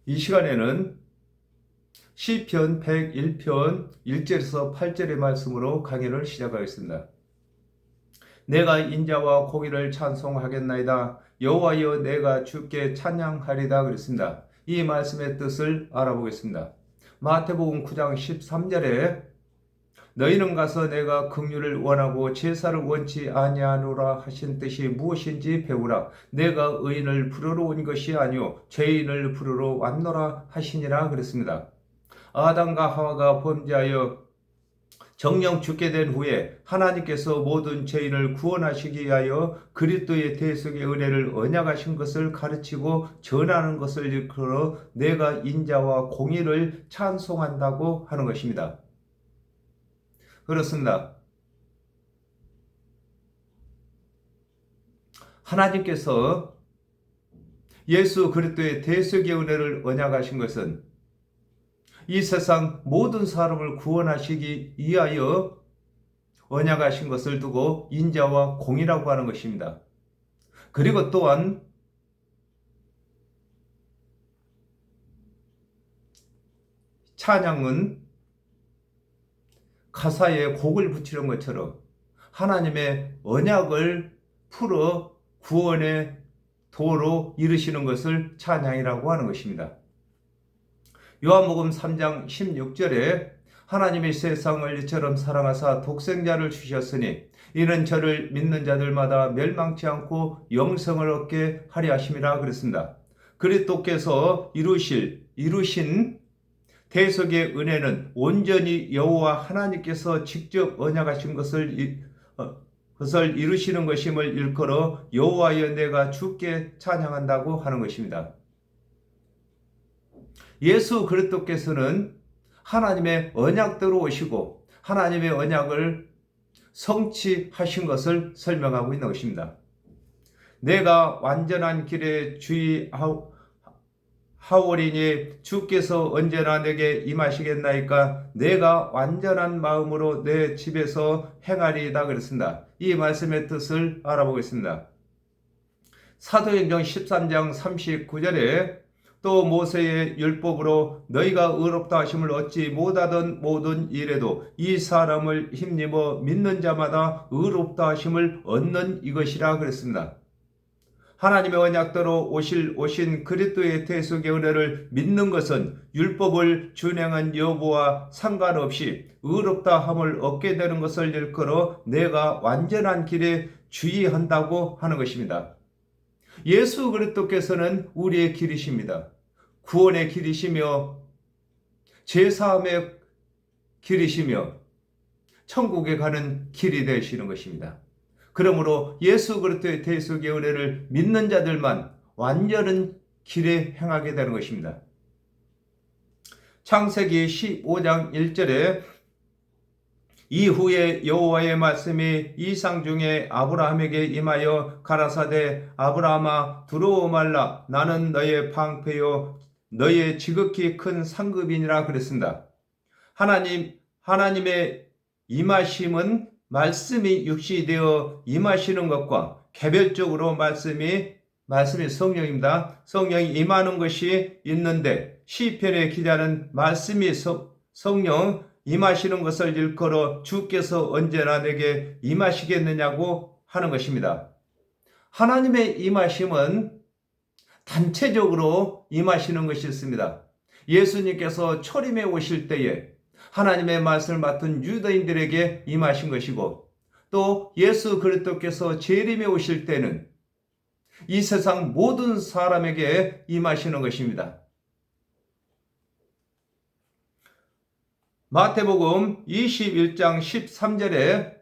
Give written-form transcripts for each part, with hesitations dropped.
이 시간에는 시편 101편 1절에서 8절의 말씀으로 강의를 시작하겠습니다. 내가 인자와 공의를 찬송하겠나이다. 여호와여, 내가 주께 찬양하리다 그랬습니다. 이 말씀의 뜻을 알아보겠습니다. 마태복음 9장 13절에 너희는 가서 내가 긍휼을 원하고 제사를 원치 아니하노라 하신 뜻이 무엇인지 배우라. 내가 의인을 부르러 온 것이 아니요 죄인을 부르러 왔노라 하시니라 그랬습니다. 아담과 하와가 범죄하여 정령 죽게 된 후에 하나님께서 모든 죄인을 구원하시기 위하여 그리스도의 대속의 은혜를 언약하신 것을 가르치고 전하는 것을 일컬어 내가 인자와 공의를 찬송한다고 하는 것입니다. 그렇습니다. 하나님께서 예수 그리스도의 대속의 은혜를 언약하신 것은 이 세상 모든 사람을 구원하시기 위하여 언약하신 것을 두고 인자와 공의라고 하는 것입니다. 그리고 또한 찬양은 가사에 곡을 붙이는 것처럼 하나님의 언약을 풀어 구원의 도로 이루시는 것을 찬양이라고 하는 것입니다. 요한복음 3장 16절에 하나님이 세상을 이처럼 사랑하사 독생자를 주셨으니 이는 저를 믿는 자들마다 멸망치 않고 영생을 얻게 하려 하심이라 그랬습니다. 그리스도께서 이루신 대속의 은혜는 온전히 여호와 하나님께서 직접 언약하신 것을 이루시는 것임을 일컬어 여호와여, 내가 주께 찬양한다고 하는 것입니다. 예수 그리스도께서는 하나님의 언약대로 오시고 하나님의 언약을 성취하신 것을 설명하고 있는 것입니다. 내가 완전한 길에 주의하오리니 주께서 언제나 내게 임하시겠나이까. 내가 완전한 마음으로 내 집에서 행하리이다 그랬습니다. 이 말씀의 뜻을 알아보겠습니다. 사도행전 13장 39절에 또 모세의 율법으로 너희가 의롭다 하심을 얻지 못하던 모든 일에도 이 사람을 힘입어 믿는 자마다 의롭다 하심을 얻는 이것이라 그랬습니다. 하나님의 언약대로 오신 그리스도의 대속의 은혜를 믿는 것은 율법을 준행한 여부와 상관없이 의롭다 함을 얻게 되는 것을 일컬어 내가 완전한 길에 주의한다고 하는 것입니다. 예수 그리스도께서는 우리의 길이십니다. 구원의 길이시며 제사함의 길이시며 천국에 가는 길이 되시는 것입니다. 그러므로 예수 그리스도의 대속의 은혜를 믿는 자들만 완전한 길에 행하게 되는 것입니다. 창세기 15장 1절에 이후에 여호와의 말씀이 이상 중에 아브라함에게 임하여 가라사대 아브라함아 두려워 말라. 나는 너의 방패요 너의 지극히 큰 상급이니라 그랬습니다. 하나님의 임하심은 말씀이 육신이 되어 임하시는 것과 개별적으로 말씀이 성령입니다. 성령이 임하는 것이 있는데 시편의 기자는 말씀이 성령 임하시는 것을 일컬어 주께서 언제나 내게 임하시겠느냐고 하는 것입니다. 하나님의 임하심은 단체적으로 임하시는 것이 있습니다. 예수님께서 초림에 오실 때에 하나님의 말씀을 맡은 유대인들에게 임하신 것이고 또 예수 그리스도께서 재림에 오실 때는 이 세상 모든 사람에게 임하시는 것입니다. 마태복음 21장 13절에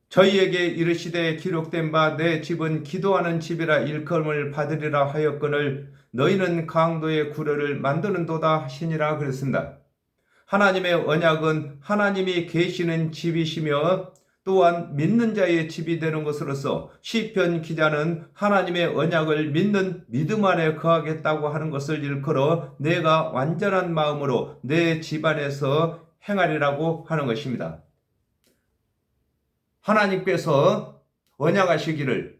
저희에게 이르시되 기록된 바 내 집은 기도하는 집이라 일컬음을 받으리라 하였거늘 너희는 강도의 구려를 만드는도다 하시니라 그랬습니다. 하나님의 언약은 하나님이 계시는 집이시며 또한 믿는 자의 집이 되는 것으로서 시편 기자는 하나님의 언약을 믿는 믿음 안에 거하겠다고 하는 것을 일컬어 내가 완전한 마음으로 내 집안에서 행하리라고 하는 것입니다. 하나님께서 언약하시기를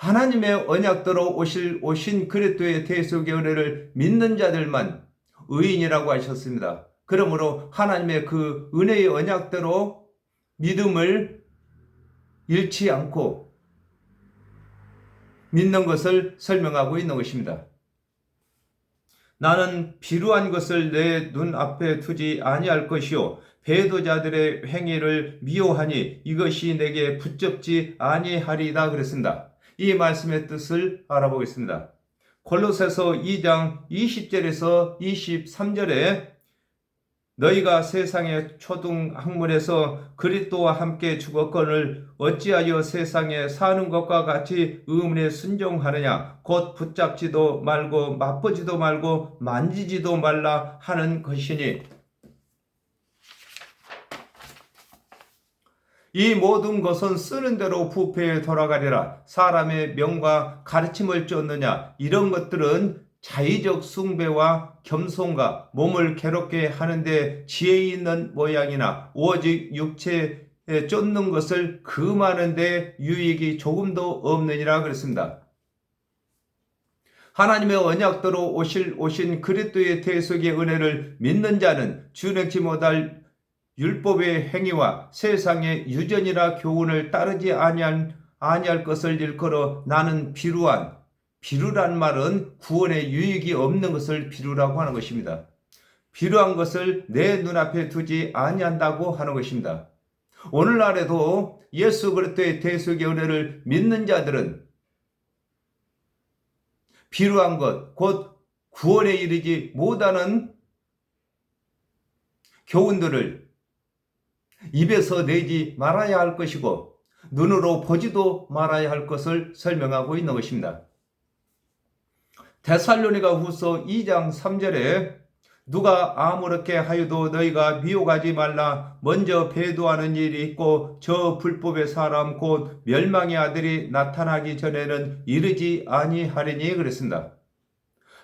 하나님의 언약대로 오신 그리스도의 대속의 은혜를 믿는 자들만 의인이라고 하셨습니다. 그러므로 하나님의 그 은혜의 언약대로 믿음을 잃지 않고 믿는 것을 설명하고 있는 것입니다. 나는 비루한 것을 내 눈앞에 두지 아니할 것이요 배도자들의 행위를 미워하니 이것이 내게 붙잡지 아니하리다 그랬습니다. 이 말씀의 뜻을 알아보겠습니다. 골로새서 2장 20절에서 23절에 너희가 세상의 초등 학문에서 그리스도와 함께 죽었거늘 어찌하여 세상에 사는 것과 같이 의문에 순종하느냐 곧 붙잡지도 말고 맛보지도 말고 만지지도 말라 하는 것이니 이 모든 것은 쓰는 대로 부패에 돌아가리라. 사람의 명과 가르침을 쫓느냐 이런 것들은 자의적 숭배와 겸손과 몸을 괴롭게 하는데 지혜 있는 모양이나 오직 육체에 쫓는 것을 금하는데 유익이 조금도 없느니라 그랬습니다. 하나님의 언약대로 오신 그리스도의 대속의 은혜를 믿는 자는 준행치 못할 율법의 행위와 세상의 유전이나 교훈을 따르지 아니할 것을 일컬어 나는 비루란 말은 구원에 유익이 없는 것을 비루라고 하는 것입니다. 비루한 것을 내 눈앞에 두지 아니한다고 하는 것입니다. 오늘날에도 예수 그리스도의 대속의 은혜를 믿는 자들은 비루한 것, 곧 구원에 이르지 못하는 교훈들을 입에서 내지 말아야 할 것이고 눈으로 보지도 말아야 할 것을 설명하고 있는 것입니다. 데살로니가 후서 2장 3절에 누가 아무렇게 하여도 너희가 미혹하지 말라. 먼저 배도하는 일이 있고 저 불법의 사람 곧 멸망의 아들이 나타나기 전에는 이르지 아니하리니 그랬습니다.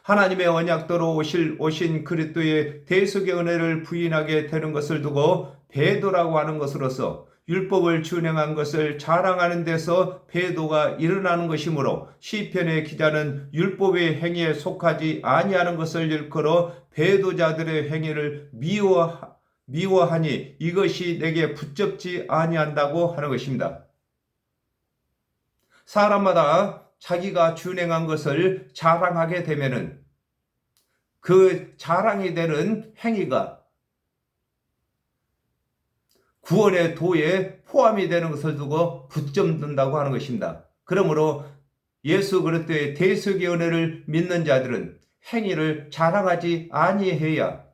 하나님의 언약대로 오신 그리스도의 대속의 은혜를 부인하게 되는 것을 두고 배도라고 하는 것으로서 율법을 준행한 것을 자랑하는 데서 배도가 일어나는 것이므로 시편의 기자는 율법의 행위에 속하지 아니하는 것을 일컬어 배도자들의 행위를 미워하니 이것이 내게 붙잡지 아니한다고 하는 것입니다. 사람마다 자기가 준행한 것을 자랑하게 되면은 그 자랑이 되는 행위가 구원의 도에 포함이 되는 것을 두고 붙잡는다고 하는 것입니다. 그러므로 예수 그리스도의 대속의 은혜를 믿는 자들은 행위를 자랑하지 아니해야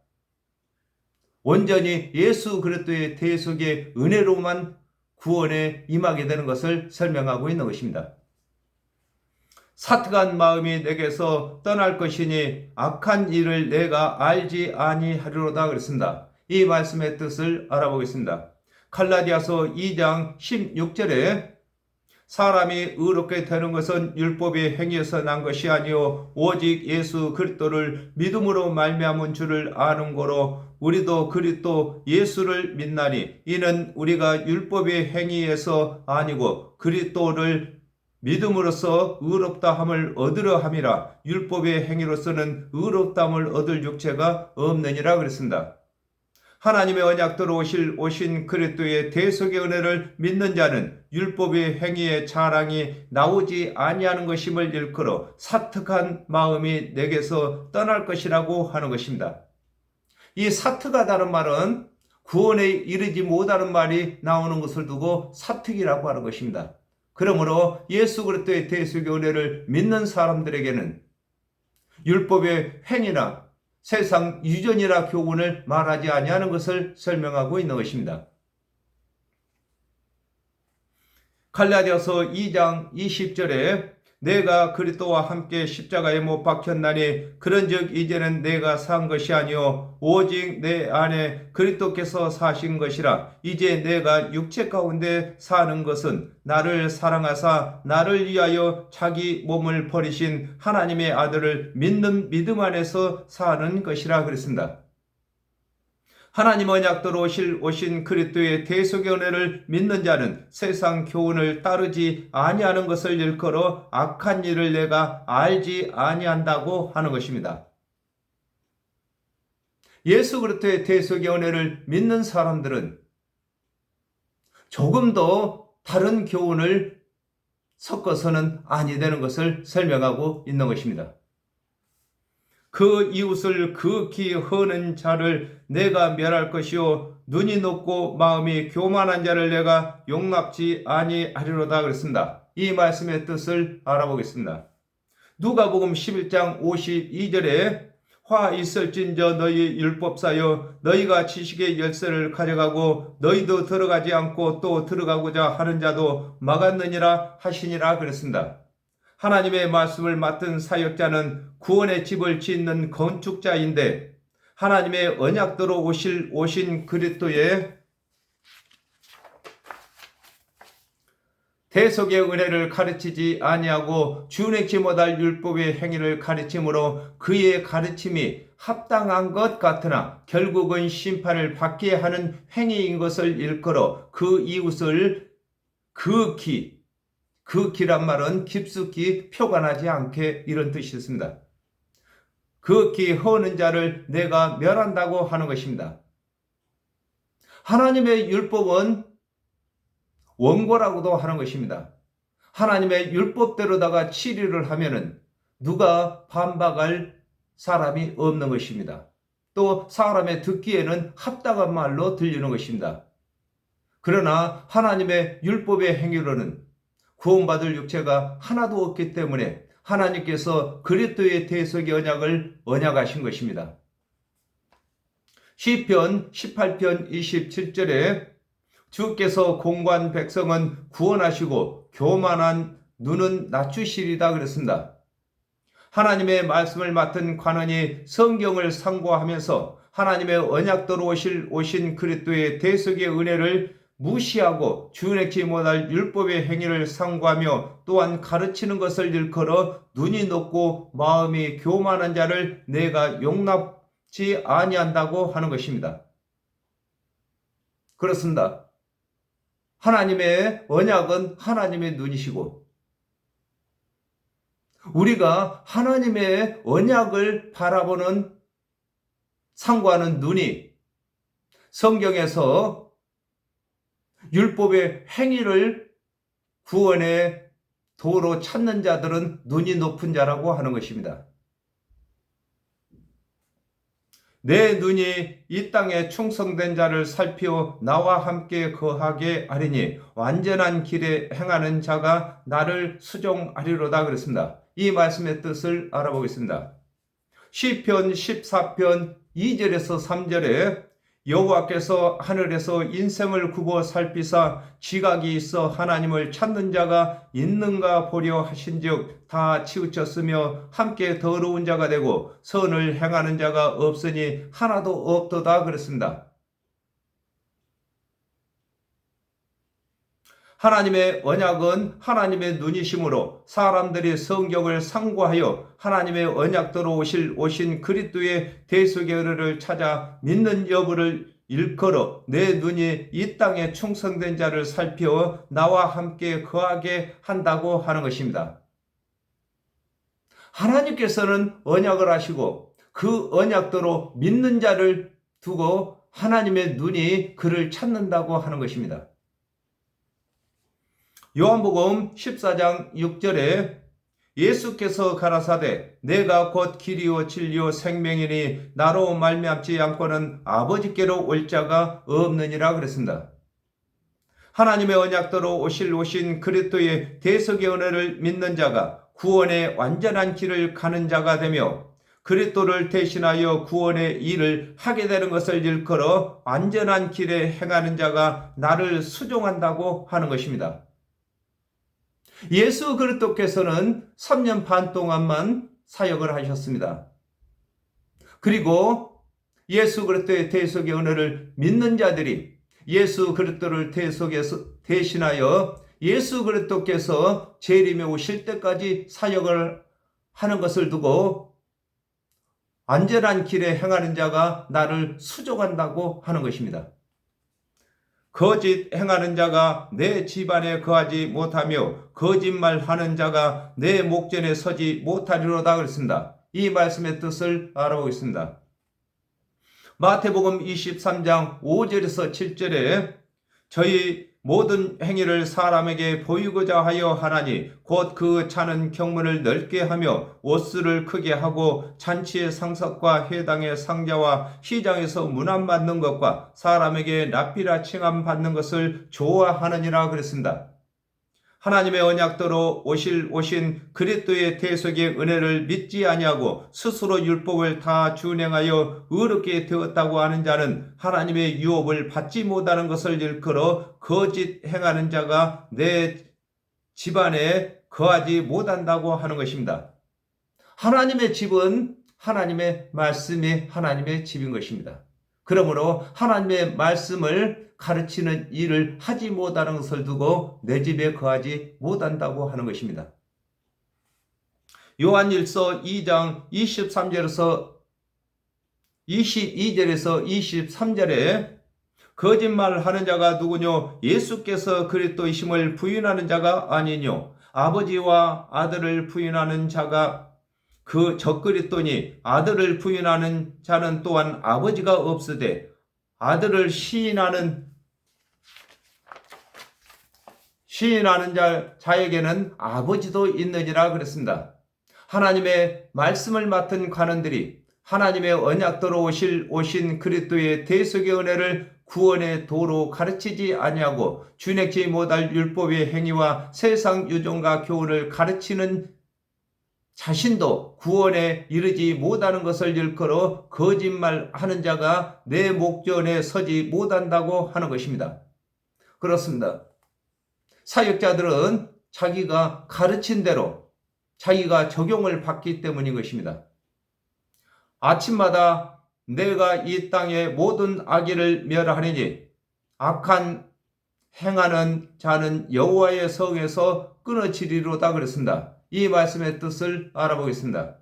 온전히 예수 그리스도의 대속의 은혜로만 구원에 임하게 되는 것을 설명하고 있는 것입니다. 사특한 마음이 내게서 떠날 것이니 악한 일을 내가 알지 아니하리로다 그랬습니다. 이 말씀의 뜻을 알아보겠습니다. 갈라디아서 2장 16절에 사람이 의롭게 되는 것은 율법의 행위에서 난 것이 아니요 오직 예수 그리스도를 믿음으로 말미암은 줄을 아는 거로 우리도 그리스도 예수를 믿나니 이는 우리가 율법의 행위에서 아니고 그리스도를 믿음으로써 의롭다 함을 얻으려 함이라. 율법의 행위로서는 의롭다함을 얻을 육체가 없느니라 그랬습니다. 하나님의 언약대로 오신 그리스도의 대속의 은혜를 믿는 자는 율법의 행위의 자랑이 나오지 아니하는 것임을 일컬어 사특한 마음이 내게서 떠날 것이라고 하는 것입니다. 이 사특하다는 말은 구원에 이르지 못하는 말이 나오는 것을 두고 사특이라고 하는 것입니다. 그러므로 예수 그리스도의 대속의 은혜를 믿는 사람들에게는 율법의 행위나 세상 유전이나 교훈을 말하지 아니하는 것을 설명하고 있는 것입니다. 갈라디아서 2장 20절에 내가 그리스도와 함께 십자가에 못 박혔나니 그런즉 이제는 내가 산 것이 아니요 오직 내 안에 그리스도께서 사신 것이라. 이제 내가 육체 가운데 사는 것은 나를 사랑하사 나를 위하여 자기 몸을 버리신 하나님의 아들을 믿는 믿음 안에서 사는 것이라 그랬습니다. 하나님 언약대로 오신 그리스도의 대속의 은혜를 믿는 자는 세상 교훈을 따르지 아니하는 것을 일컬어 악한 일을 내가 알지 아니한다고 하는 것입니다. 예수 그리스도의 대속의 은혜를 믿는 사람들은 조금 더 다른 교훈을 섞어서는 아니 되는 것을 설명하고 있는 것입니다. 그 이웃을 극히 허는 자를 내가 멸할 것이요 눈이 높고 마음이 교만한 자를 내가 용납지 아니하리로다 그랬습니다. 이 말씀의 뜻을 알아보겠습니다. 누가복음 11장 52절에 화 있을진저 너희 율법사여 너희가 지식의 열쇠를 가져가고 너희도 들어가지 않고 또 들어가고자 하는 자도 막았느니라 하시니라 그랬습니다. 하나님의 말씀을 맡은 사역자는 구원의 집을 짓는 건축자인데 하나님의 언약대로 오신 그리스도의 대속의 은혜를 가르치지 아니하고 주내지 못할 율법의 행위를 가르침으로 그의 가르침이 합당한 것 같으나 결국은 심판을 받게 하는 행위인 것을 일컬어 그 이웃을 극히란 말은 깊숙이 표관하지 않게 이런 뜻이 있습니다. 극히 허는 자를 내가 멸한다고 하는 것입니다. 하나님의 율법은 원고라고도 하는 것입니다. 하나님의 율법대로다가 치리를 하면은 누가 반박할 사람이 없는 것입니다. 또 사람의 듣기에는 합당한 말로 들리는 것입니다. 그러나 하나님의 율법의 행위로는 구원받을 육체가 하나도 없기 때문에 하나님께서 그리스도의 대속의 언약을 언약하신 것입니다. 시편 18편 27절에 주께서 공고한 백성은 구원하시고 교만한 눈은 낮추시리다 그랬습니다. 하나님의 말씀을 맡은 관원이 성경을 상고하면서 하나님의 언약대로 오신 그리스도의 대속의 은혜를 무시하고 주내지 못할 율법의 행위를 상고하며 또한 가르치는 것을 일컬어 눈이 높고 마음이 교만한 자를 내가 용납지 아니한다고 하는 것입니다. 그렇습니다. 하나님의 언약은 하나님의 눈이시고 우리가 하나님의 언약을 바라보는 상고하는 눈이 성경에서 율법의 행위를 구원의 도로 찾는 자들은 눈이 높은 자라고 하는 것입니다. 내 눈이 이 땅에 충성된 자를 살피어 나와 함께 거하게 하리니 완전한 길에 행하는 자가 나를 수종하리로다 그랬습니다. 이 말씀의 뜻을 알아보겠습니다. 시편 14편 2절에서 3절에 여호와께서 하늘에서 인생을 굽어 살피사 지각이 있어 하나님을 찾는 자가 있는가 보려 하신즉 다 치우쳤으며 함께 더러운 자가 되고 선을 행하는 자가 없으니 하나도 없도다 그랬습니다. 하나님의 언약은 하나님의 눈이시므로 사람들이 성경을 상고하여 하나님의 언약대로 오신 그리스도의 대속의 은혜를 찾아 믿는 여부를 일컬어 내 눈이 이 땅에 충성된 자를 살펴 나와 함께 거하게 한다고 하는 것입니다. 하나님께서는 언약을 하시고 그 언약대로 믿는 자를 두고 하나님의 눈이 그를 찾는다고 하는 것입니다. 요한복음 14장 6절에 예수께서 가라사대 내가 곧 길이요 진리요 생명이니 나로 말미암지 않고는 아버지께로 올 자가 없느니라 그랬습니다. 하나님의 언약대로 오신 그리스도의 대속의 은혜를 믿는 자가 구원의 완전한 길을 가는 자가 되며 그리스도를 대신하여 구원의 일을 하게 되는 것을 일컬어 완전한 길에 행하는 자가 나를 수종한다고 하는 것입니다. 예수 그리스도께서는 3년 반 동안만 사역을 하셨습니다. 그리고 예수 그리스도의 대속의 은혜를 믿는 자들이 예수 그리스도를 대신하여 예수 그리스도께서 재림에 오실 때까지 사역을 하는 것을 두고 안전한 길에 행하는 자가 나를 수족한다고 하는 것입니다. 거짓 행하는 자가 내 집안에 거하지 못하며 거짓말하는 자가 내 목전에 서지 못하리로다 그랬습니다. 이 말씀의 뜻을 알아보겠습니다. 마태복음 23장 5절에서 7절에 저희 모든 행위를 사람에게 보이고자 하여 하나니 곧 그 차는 경문을 넓게 하며 옷수를 크게 하고 잔치의 상석과 회당의 상자와 시장에서 문안 받는 것과 사람에게 납비라 칭함 받는 것을 좋아하느니라 그랬습니다. 하나님의 언약대로 오신 그리스도의 대속의 은혜를 믿지 아니하고 스스로 율법을 다 준행하여 의롭게 되었다고 하는 자는 하나님의 유업을 받지 못하는 것을 일컬어 거짓 행하는 자가 내 집안에 거하지 못한다고 하는 것입니다. 하나님의 집은 하나님의 말씀이 하나님의 집인 것입니다. 그러므로 하나님의 말씀을 가르치는 일을 하지 못하는 것을 두고 내 집에 거하지 못한다고 하는 것입니다. 요한일서 2장 22절에서 23절에 거짓말을 하는 자가 누구뇨? 예수께서 그리스도이심을 부인하는 자가 아니뇨? 아버지와 아들을 부인하는 자가 그 적그리스도니 아들을 부인하는 자는 또한 아버지가 없으되 아들을 시인하는 자에게는 아버지도 있느니라 그랬습니다. 하나님의 말씀을 맡은 관원들이 하나님의 언약대로 오신 그리스도의 대속의 은혜를 구원의 도로 가르치지 아니하고 준행치 못할 율법의 행위와 세상 유종과 교훈을 가르치는 자신도 구원에 이르지 못하는 것을 일컬어 거짓말하는 자가 내 목전에 서지 못한다고 하는 것입니다. 그렇습니다. 사역자들은 자기가 가르친 대로 자기가 적용을 받기 때문인 것입니다. 아침마다 내가 이 땅의 모든 악의를 멸하리니 악한 행하는 자는 여호와의 성에서 끊어지리로다 그랬습니다. 이 말씀의 뜻을 알아보겠습니다.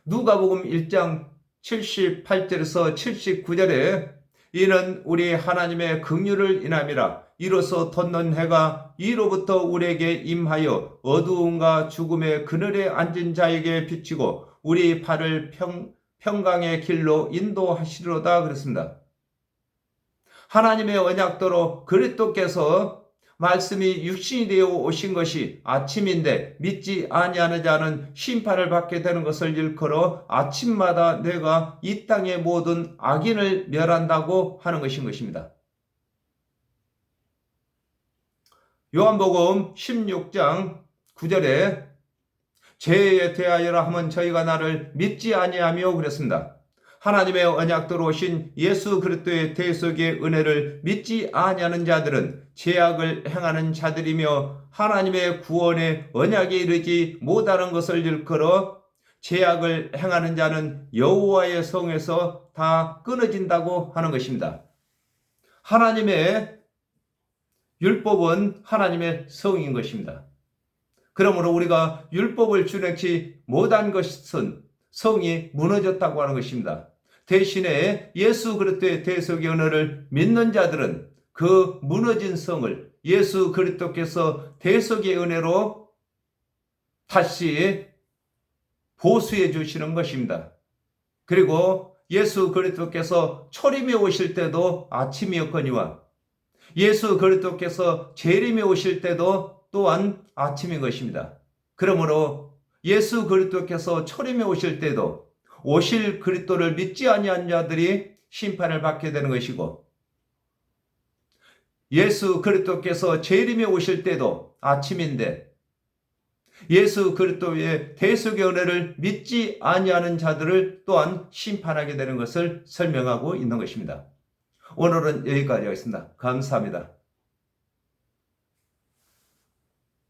누가복음 1장 78절에서 79절에 이는 우리 하나님의 긍휼을 인함이라 이로써 돋는 해가 이로부터 우리에게 임하여 어두움과 죽음의 그늘에 앉은 자에게 비치고 우리 발을 평강의 길로 인도하시리로다 그랬습니다. 하나님의 언약대로 그리스도께서 말씀이 육신이 되어 오신 것이 아침인데 믿지 아니하는 자는 심판을 받게 되는 것을 일컬어 아침마다 내가 이 땅의 모든 악인을 멸한다고 하는 것입니다. 요한복음 16장 9절에 죄에 대하여라 하면 저희가 나를 믿지 아니하며 그랬습니다. 하나님의 언약대로 오신 예수 그리스도의 대속의 은혜를 믿지 아니하는 자들은 죄악을 행하는 자들이며 하나님의 구원의 언약에 이르지 못하는 것을 일컬어 죄악을 행하는 자는 여호와의 성에서 다 끊어진다고 하는 것입니다. 하나님의 율법은 하나님의 성인 것입니다. 그러므로 우리가 율법을 준행치 못한 것은 성이 무너졌다고 하는 것입니다. 대신에 예수 그리스도의 대속의 은혜를 믿는 자들은 그 무너진 성을 예수 그리스도께서 대속의 은혜로 다시 보수해 주시는 것입니다. 그리고 예수 그리스도께서 초림에 오실 때도 아침이었거니와 예수 그리스도께서 재림에 오실 때도 또한 아침인 것입니다. 그러므로 예수 그리스도께서 초림에 오실 때도 오실 그리스도를 믿지 아니한 자들이 심판을 받게 되는 것이고 예수 그리스도께서 재림에 오실 때도 아침인데 예수 그리스도의 대속의 은혜를 믿지 아니하는 자들을 또한 심판하게 되는 것을 설명하고 있는 것입니다. 오늘은 여기까지 하겠습니다. 감사합니다.